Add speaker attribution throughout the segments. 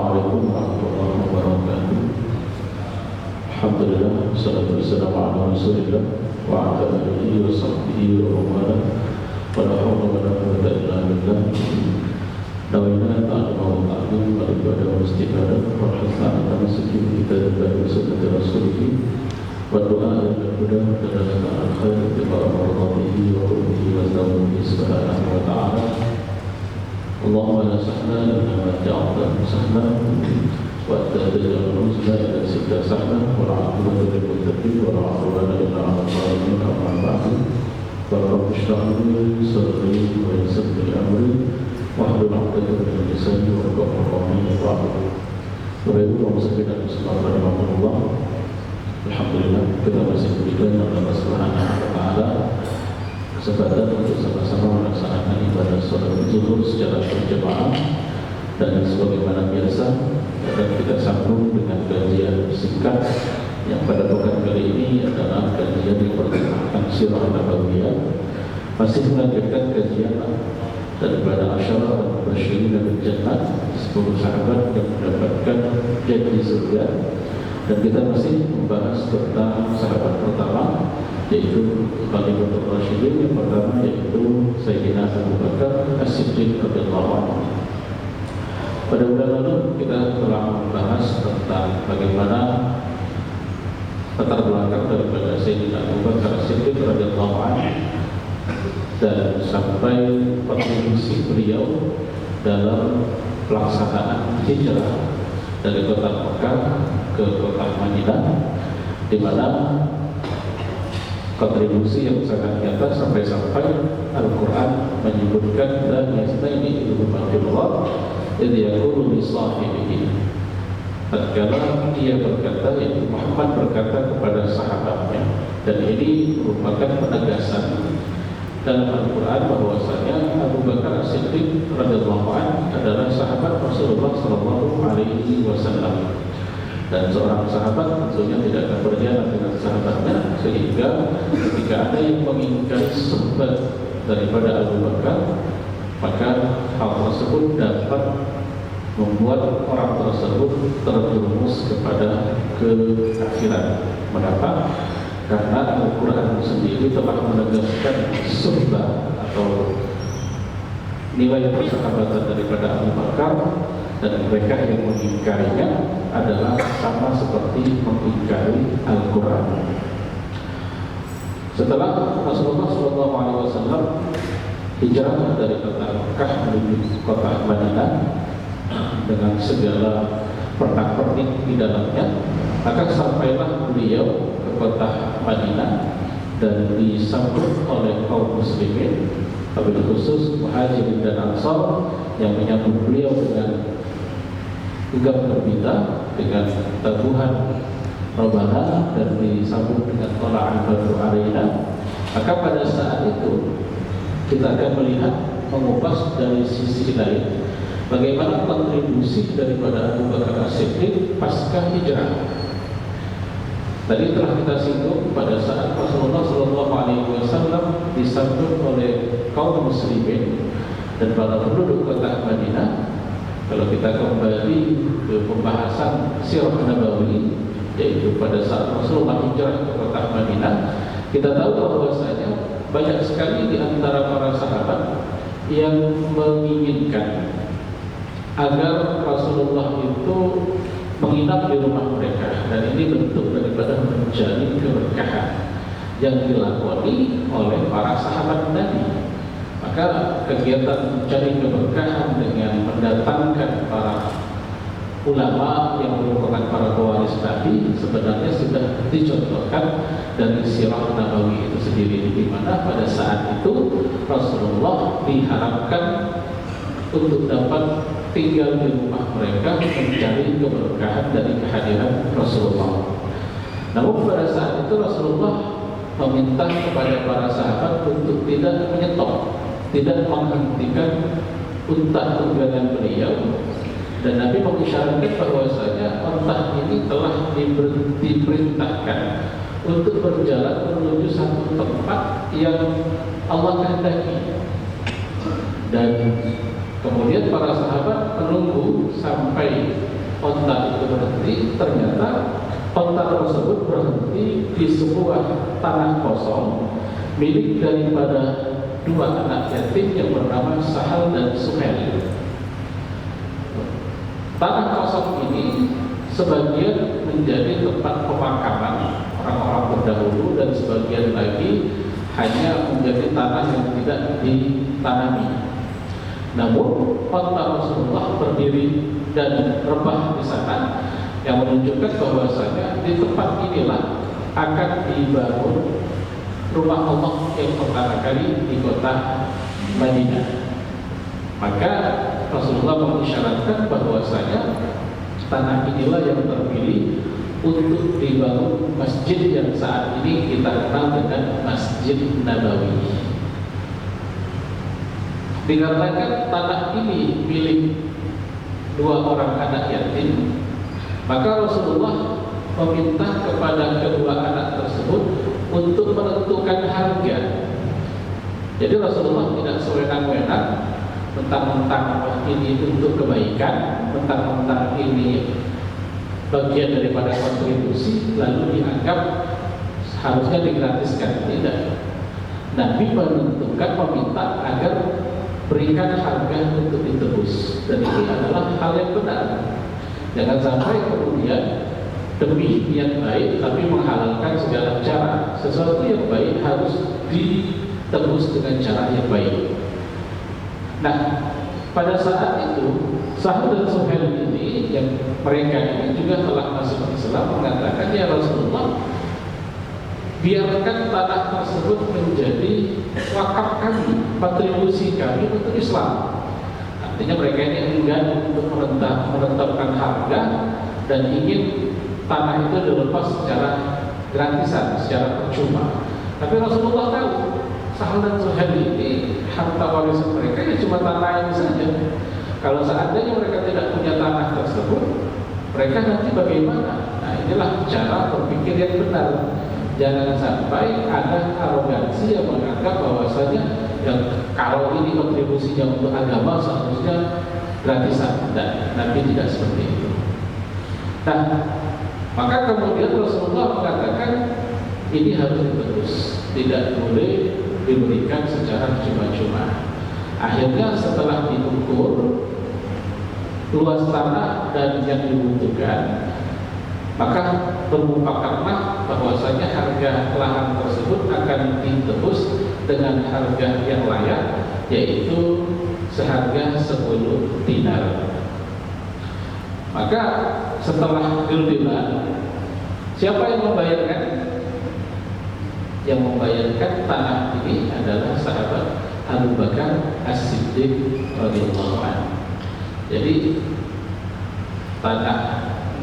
Speaker 1: Assalamualaikum warahmatullahi wabarakatuh. Alhamdulillah, wassalatu wassalamu ala Rasulillah wa ala alihi wa sahbihi wa man wala. Wa la hawla wa la quwwata illa billah. Dawina ta'ala wa ta'ala wa ibadah wa istiqadah wa hasanah tamasuki kita dari sunnah Rasulullah wa doa dan huda dan al-khair bi barakatihi wa qurbihi wa zawmihi subhanahu wa ta'ala. Allahumma la sahla illa ma ja'altahu sahla wa taj'alul husna ila sidda sahla wal 'aqibatu lil muttaqin wa la 'udwana illa 'alal zalimin. Amma ba'du. Rabbi shrah li sadri wa yassir li amri wahlul 'uqdatam min lisani yafqahu qawli. Bapak Ibu kaum muslimin dan muslimat rahimakumullah. Alhamdulillah kita masih diberikan oleh Allah Subhanahu wa taala kesempatan untuk sama-sama melaksanakan ibadah salat zuhur secara berjamaah, dan sebagaimana biasa akan kita sambung dengan kajian singkat yang pada pekan kali ini adalah kajian yang bertemakan sirah nabawiyah, masih melanjutkan kajian daripada asyarah dan mubasysyirin bil jannah, 10 sahabat yang mendapatkan janji surga, dan kita masih membahas tentang sahabat pertama, yaitu Khalifatul Rasyidin. Yang pertama yaitu Sayyidina Abu Bakar As-Siddiq radhiyallahu anhu. Pada bulan lalu kita telah membahas tentang bagaimana latar belakang daripada Sayyidina Abu Bakar As-Siddiq radhiyallahu anhu dan sampai kontribusi beliau dalam pelaksanaan hijrah dari kota Mekah ke kota Madinah, di mana kontribusi yang sangat nyata sampai-sampai Al-Quran menyebutkan dan yastaini ilmu maghfirullah idh yaqulu li sahibihi, tatkala dia berkata, yaitu Muhammad berkata kepada sahabatnya, dan ini merupakan penegasan dalam Al-Quran bahwasanya Abu Bakar As-Siddiq radhiyallahu anhu adalah sahabat Rasulullah sallallahu alaihi wasallam, dan seorang sahabat tentunya tidak akan berjalan dengan sahabatnya, sehingga ketika ada yang mengingkari suhbat daripada Abu Bakar, maka hal tersebut dapat membuat orang tersebut terjerumus kepada kekafiran. Mengapa? Karena Al-Quran sendiri telah menegaskan suhbah atau nilai persahabatan daripada Abu Bakar, dan mereka yang mengingkarinya adalah sama seperti mengingkari Al-Quran. Setelah Rasulullah SAW hijrah dari kota Mekah menuju kota Madinah dengan segala pernak-pernik di dalamnya, maka sampailah beliau ke kota Madinah dan disambut oleh kaum muslimin, wabil khusus Muhajirin dan Ansar, yang menyambut beliau dengan gegap gempita, dengan tabuhan Rabbana, dan disambut dengan tola'an badru alaina. Maka pada saat itu kita akan melihat, mengupas dari sisi lain, bagaimana kontribusi daripada Abu Bakar As-Siddiq pasca hijrah. Tadi telah kita singgung pada saat Rasulullah SAW disambut oleh kaum muslimin dan para penduduk kota Madinah. Kalau kita kembali ke pembahasan sirah nabawi, yaitu pada saat Rasulullah hijrah ke kota Madinah, kita tahu bahwasanya banyak sekali di antara para sahabat yang menginginkan agar Rasulullah itu menginap di rumah mereka, dan ini bentuk daripada menjalin keberkahan yang dilakoni oleh para sahabat Nabi. Maka kegiatan mencari keberkahan dengan mendatangkan para ulama yang merupakan para pewaris Nabi sebenarnya sudah dicontohkan dari sirah nabawi itu sendiri, di mana pada saat itu Rasulullah diharapkan untuk dapat tinggal di rumah mereka mencari keberkahan dari kehadiran Rasulullah. Namun pada saat itu Rasulullah meminta kepada para sahabat untuk tidak menyetop, tidak menghentikan unta tunggangan beliau, dan Nabi mengisyaratkan bahwasanya unta ini telah diperintahkan untuk berjalan menuju satu tempat yang Allah kehendaki. Dan kemudian para sahabat menunggu sampai ini ternyata onta tersebut berhenti di sebuah tanah kosong milik daripada dua anak yatim yang bernama Sahal dan Suhail. Tanah kosong ini sebagian menjadi tempat pemakaman orang-orang terdahulu dan sebagian lagi hanya menjadi tanah yang tidak ditanami. Namun onta Rasulullah berdiri dan rebah di sana, yang menunjukkan bahwasanya di tempat inilah akan dibangun rumah Allah yang pertama kali di kota Madinah. Maka Rasulullah mengisyaratkan bahwasanya tanah inilah yang terpilih untuk dibangun masjid yang saat ini kita kenal dengan Masjid Nabawi. Dikarenakan tanah ini milik dua orang anak yatim, maka Rasulullah meminta kepada kedua anak tersebut untuk menentukan harga. Jadi Rasulullah tidak sewenang-wenang mentang-mentang ini untuk kebaikan, mentang-mentang ini bagian daripada kontribusi lalu dianggap harusnya digratiskan. Tidak. Nabi menentukan, meminta agar berikan harga untuk ditebus, dan ini adalah hal yang benar. Jangan sampai kemudian demi niat baik tapi menghalalkan segala cara. Sesuatu yang baik harus ditebus dengan cara yang baik. Nah, pada saat itu Sahal dan Suhail ini, yang mereka ini juga telah masuk Islam, mengatakan, ya Rasulullah, biarkan tanah tersebut menjadi wakaf kami, kontribusi kami untuk Islam. Artinya mereka ini enggan untuk menetapkan harga dan ingin tanah itu dilepas secara gratisan, secara percuma. Tapi Rasulullah tahu Sahal dan Suhail ini harta warisan mereka ya cuma tanah ini saja. Kalau seandainya mereka tidak punya tanah tersebut, mereka nanti bagaimana? Nah, inilah cara berpikir yang benar. Jangan sampai ada arogansi yang menganggap bahwasanya yang kalau ini kontribusinya untuk agama seharusnya gratisan. Dan Nabi tidak seperti itu. Nah, maka kemudian Rasulullah mengatakan ini harus ditebus, tidak boleh diberikan secara cuma-cuma. Akhirnya setelah diukur luas tanah dan yang dibutuhkan, maka bermufakatlah bahwasanya harga lahan tersebut akan ditebus dengan harga yang layak, yaitu seharga 10 dinar. Maka setelah deal-dealan, siapa yang membayarkan? Yang membayarkan tanah ini adalah sahabat Abu Bakar As-Siddiq radhiyallahu anhu. Jadi tanah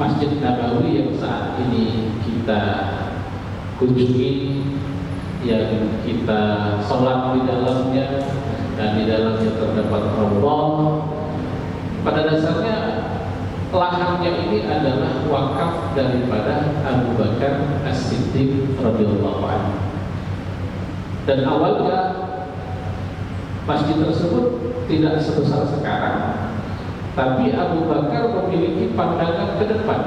Speaker 1: Masjid Nabawi yang saat ini kita kunjungi, yang kita sholat di dalamnya dan di dalamnya terdapat raudhah, pada dasarnya lahannya ini adalah wakaf daripada Abu Bakar As-Siddiq radhiyallahu anhu. Dan awalnya masjid tersebut tidak sebesar sekarang, tapi Abu Bakar memiliki pandangan ke depan.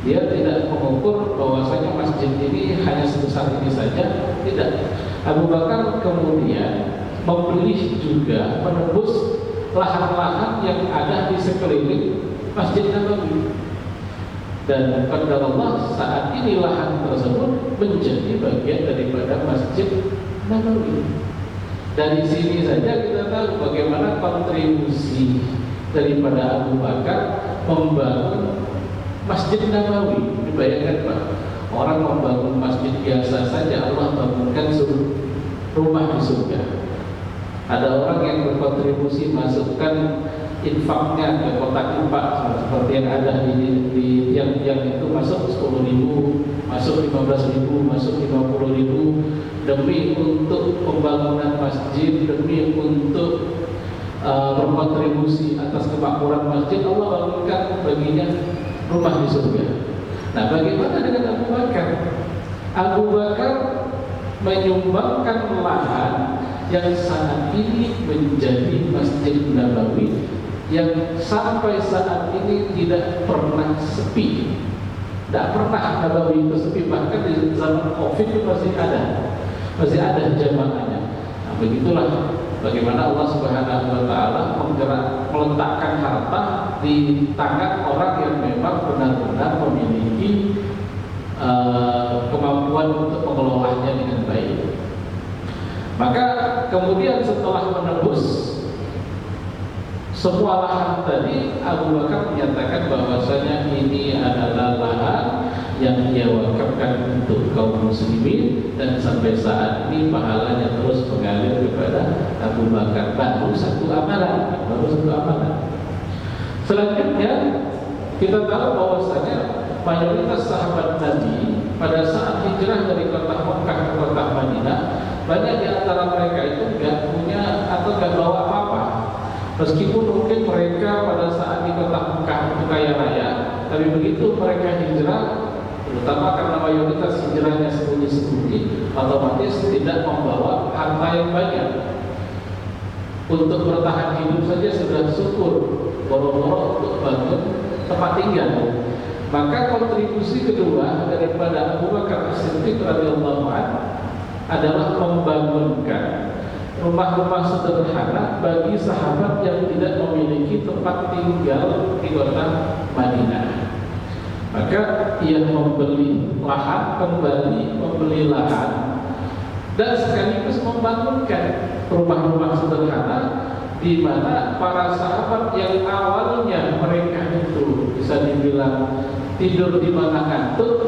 Speaker 1: Dia tidak mengukur bahwasanya masjid ini hanya sebesar ini saja, tidak. Abu Bakar kemudian membeli juga, menebus lahan-lahan yang ada di sekeliling Masjid Nabawi. Dan pada Allah saat ini lahan tersebut menjadi bagian daripada Masjid Nabawi. Dari sini saja kita tahu bagaimana kontribusi daripada Abu Bakar membangun Masjid Nabawi. Dibayangkan Pak, orang membangun masjid biasa saja Allah bangunkan rumah di surga. Ada orang yang berkontribusi masukkan infaknya ke kotak infak seperti yang ada di tiang-tiang itu, masuk 10.000, masuk 15.000, masuk 50.000 demi untuk pembangunan masjid, demi untuk berkontribusi atas kemakmuran masjid. Allah bangunkan baginya rumah di surga. Nah, bagaimana dengan Abu Bakar? Abu Bakar menyumbangkan lahan yang saat ini menjadi Masjid Nabawi yang sampai saat ini tidak pernah sepi. Tidak pernah Nabawi itu sepi, bahkan di zaman Covid itu masih ada jamaahnya. Nah, begitulah bagaimana Allah Subhanahu wa taala meletakkan harta di tangan orang yang memang benar-benar memiliki kemampuan untuk mengelolanya dengan baik. Maka kemudian setelah menebus semua lahan tadi, Abu Bakar menyatakan bahwasanya ini adalah lahan yang dia wakafkan untuk kaum muslimin, dan sampai saat ini pahalanya terus mengalir kepada Abu Bakar. Baru satu amalan. Selanjutnya kita tahu bahwasanya mayoritas sahabat Nabi pada saat hijrah dari kota Mekah ke kota Madinah, banyak di antara mereka itu nggak punya atau nggak bawa apa-apa. Meskipun mungkin mereka pada saat di kota Mekah itu kaya raya, tapi begitu mereka hijrah, terutama karena mayoritas hijrahnya sembunyi-sembunyi, otomatis tidak membawa harta yang banyak. Untuk bertahan hidup saja sudah syukur, boro-boro untuk bangun tempat tinggal. Maka kontribusi kedua daripada Abu Bakar As-Siddiq radhiyallahu anhu adalah membangunkan rumah-rumah sederhana bagi sahabat yang tidak memiliki tempat tinggal di kota Madinah. Maka ia membeli lahan, kembali membeli lahan, dan sekaligus membangunkan rumah-rumah sederhana di mana para sahabat yang awalnya mereka itu bisa dibilang tidur di mana ngantuk,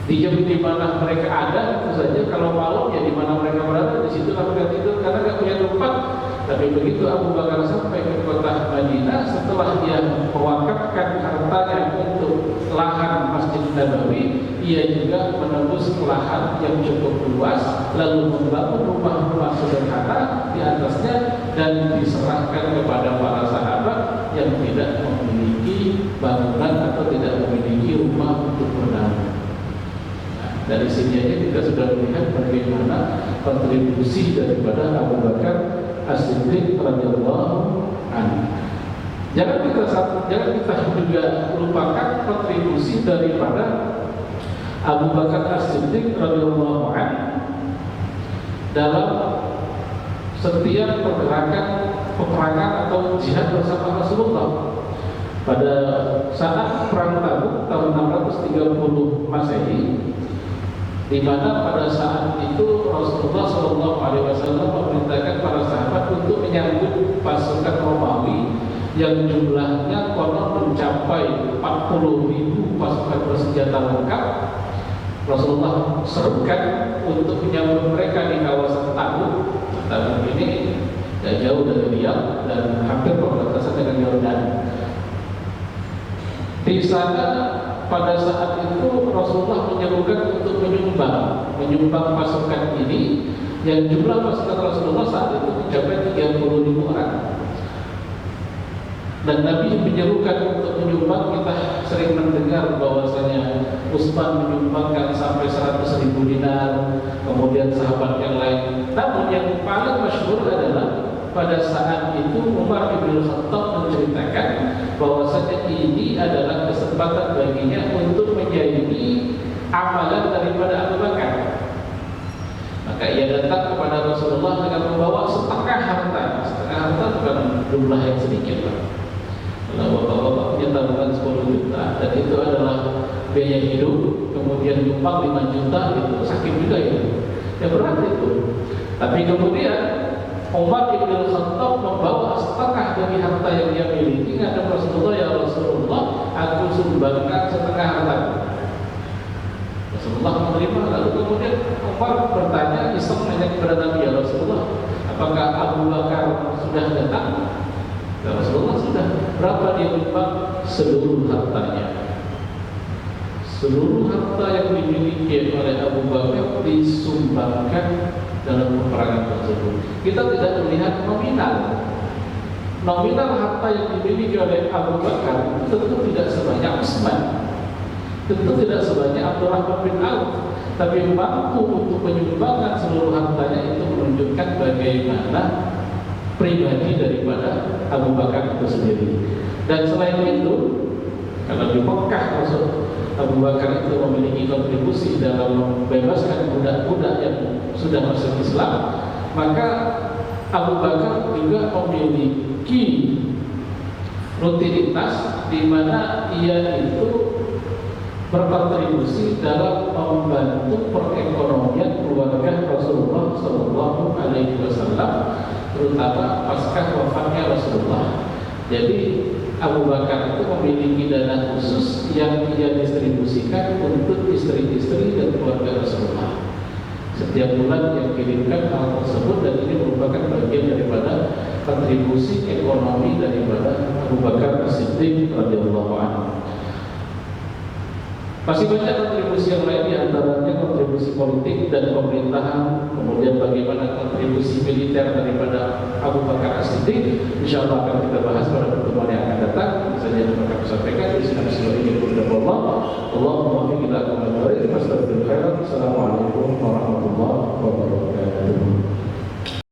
Speaker 1: diam di mana mereka ada, itu saja. Kalau malam ya di mana mereka berada, di situ mereka tidur karena nggak punya tempat. Tapi begitu Abu Bakar sampai ke kota Madinah, setelah dia mewakafkan hartanya untuk lahan Masjid Nabawi, ia juga menembus lahan yang cukup luas, lalu membangun rumah-rumah sederhana di atasnya dan diserahkan kepada para sahabat yang tidak memiliki bangunan atau tidak memiliki rumah untuk bernaung. Dari sini aja kita sudah melihat bagaimana kontribusi daripada Abu Bakar As-Siddiq radhiyallahu anhu. Jangan kita juga lupakan kontribusi daripada Abu Bakar As-Siddiq radhiyallahu anhu dalam setiap peperangan atau jihad bersama Rasulullah. Pada saat perang Tabuk tahun 630 Masehi, di mana pada saat itu Rasulullah SAW memerintahkan para sahabat untuk menyambut pasukan Romawi yang jumlahnya konon mencapai 40.000 pasukan bersenjata lengkap. Rasulullah serukan untuk menyambut mereka di kawasan Tabuk. Tabuk ini tidak jauh dari Riyadh dan hampir berbatasan dengan Yordan. Di sana pada saat itu Rasulullah menyerukan untuk menyumbang pasukan ini, yang jumlah pasukan Rasulullah saat itu mencapai 30.000 orang. Dan Nabi menyerukan untuk menyumbang. Kita sering mendengar bahwasanya Utsman menyumbangkan sampai 100.000 dinar, kemudian sahabat yang lain. Namun yang paling masyhur adalah pada saat itu Umar bin Khattab menceritakan bahwasanya ini adalah kesempatan baginya untuk menyaingi amalan daripada Abu Bakar. Maka ia datang kepada Rasulullah dengan membawa setengah harta. Setengah harta bukan jumlah yang sedikit, Pak. Kalau bapak-bapak punya tabungan 10 juta dan itu adalah biaya hidup, kemudian nyumbang 5 juta, itu sakit juga itu. Ya berat itu. Tapi kemudian Umar bin Khattab membawa setengah dari harta yang dia miliki. Kata Rasulullah, ya Rasulullah, aku sumbangkan setengah harta. Rasulullah menerima. Lalu kemudian Umar bertanya, iseng nanya kepada Nabi, ya Rasulullah, apakah Abu Bakar sudah datang? Ya Rasulullah, sudah. Berapa dia menyumbang? Seluruh hartanya. Seluruh harta yang dimiliki oleh Abu Bakar disumbangkan dalam peperangan tersebut. Kita tidak melihat nominal harta yang dimiliki oleh Abu Bakar tentu tidak sebanyak Utsman, tentu tidak sebanyak Abdurrahman bin Auf, tapi mampu untuk menyumbangkan seluruh hartanya. Itu menunjukkan bagaimana pribadi daripada Abu Bakar itu sendiri. Dan selain itu, kalau di Mekah maksud Abu Bakar itu memiliki kontribusi dalam membebaskan budak-budak yang sudah masuk Islam, maka Abu Bakar juga memiliki rutinitas di mana ia itu berkontribusi dalam membantu perekonomian keluarga Rasulullah Shallallahu Alaihi Wasallam, terutama pasca wafatnya Rasulullah. Jadi Abu Bakar itu memiliki dana khusus yang ia distribusikan untuk istri-istri dan keluarga Rasulullah. Setiap bulan yang kirimkan hal tersebut, dan ini merupakan bagian daripada kontribusi ekonomi daripada Abu Bakar As-Siddiq radhiyallahu anhu. Masih banyak kontribusi yang lain, di antaranya kontribusi politik dan pemerintahan, kemudian bagaimana kontribusi militer daripada Abu Bakar As-Siddiq. Insyaallah akan kita bahas pada pertemuan yang akan